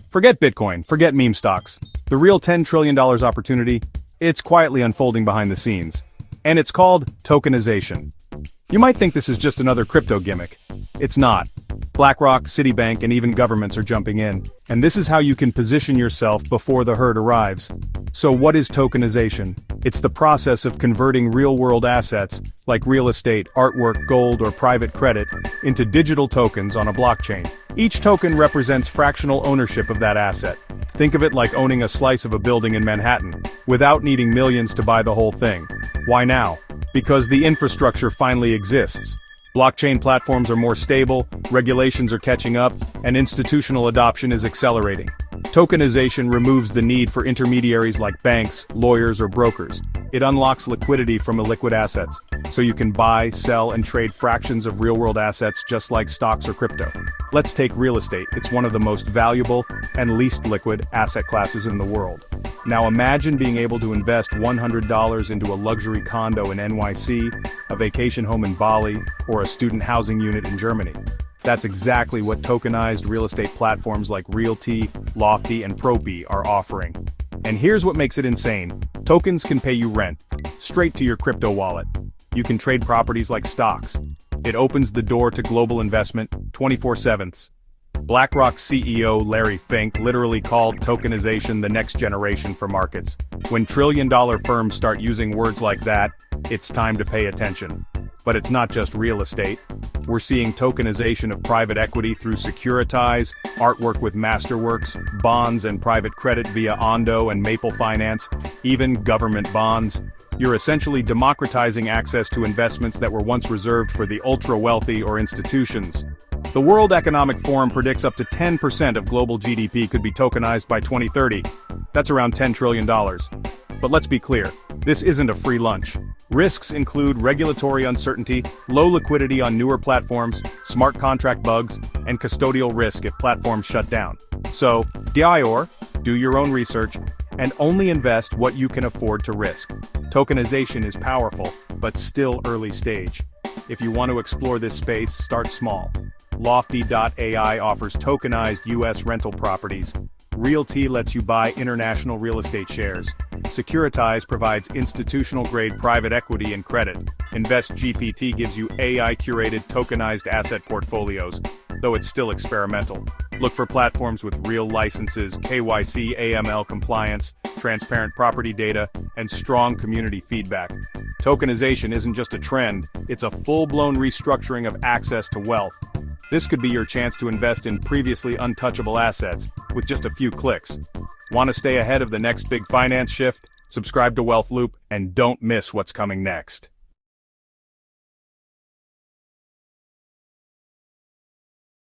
Forget Bitcoin, forget meme stocks. The real $10 trillion opportunity, it's quietly unfolding behind the scenes. And it's called tokenization. You might think this is just another crypto gimmick. It's not. BlackRock, Citibank, and even governments are jumping in. And this is how you can position yourself before the herd arrives. So what is tokenization? It's the process of converting real-world assets, like real estate, artwork, gold, or private credit, into digital tokens on a blockchain. Each token represents fractional ownership of that asset. Think of it like owning a slice of a building in Manhattan, without needing millions to buy the whole thing. Why now? Because the infrastructure finally exists. Blockchain platforms are more stable, regulations are catching up, and institutional adoption is accelerating. Tokenization removes the need for intermediaries like banks, lawyers, or brokers. It unlocks liquidity from illiquid assets, so you can buy, sell, and trade fractions of real-world assets just like stocks or crypto. Let's take real estate. It's one of the most valuable and least liquid asset classes in the world. Now imagine being able to invest $100 into a luxury condo in NYC, a vacation home in Bali, or a student housing unit in Germany. That's exactly what tokenized real estate platforms like Realty, Lofty, and Propy are offering. And here's what makes it insane. Tokens can pay you rent, straight to your crypto wallet. You can trade properties like stocks. It opens the door to global investment 24/7. BlackRock CEO Larry Fink literally called tokenization the next generation for markets. When trillion-dollar firms start using words like that, it's time to pay attention. But it's not just real estate. We're seeing tokenization of private equity through Securitize, artwork with Masterworks, bonds and private credit via Ondo and Maple Finance, even government bonds. You're essentially democratizing access to investments that were once reserved for the ultra-wealthy or institutions. The World Economic Forum predicts up to 10% of global GDP could be tokenized by 2030. That's around $10 trillion. But let's be clear, this isn't a free lunch. Risks include regulatory uncertainty, low liquidity on newer platforms, smart contract bugs, and custodial risk if platforms shut down. So, do your own research, and only invest what you can afford to risk. Tokenization is powerful, but still early stage. If you want to explore this space, start small. Lofty.ai offers tokenized US rental properties. Realty lets you buy international real estate shares. Securitize provides institutional-grade private equity and credit. InvestGPT gives you AI-curated tokenized asset portfolios, though it's still experimental. Look for platforms with real licenses, KYC, AML compliance, transparent property data, and strong community feedback. Tokenization isn't just a trend, it's a full-blown restructuring of access to wealth. This could be your chance to invest in previously untouchable assets, with just a few clicks. Want to stay ahead of the next big finance shift? Subscribe to Wealth Loop, and don't miss what's coming next.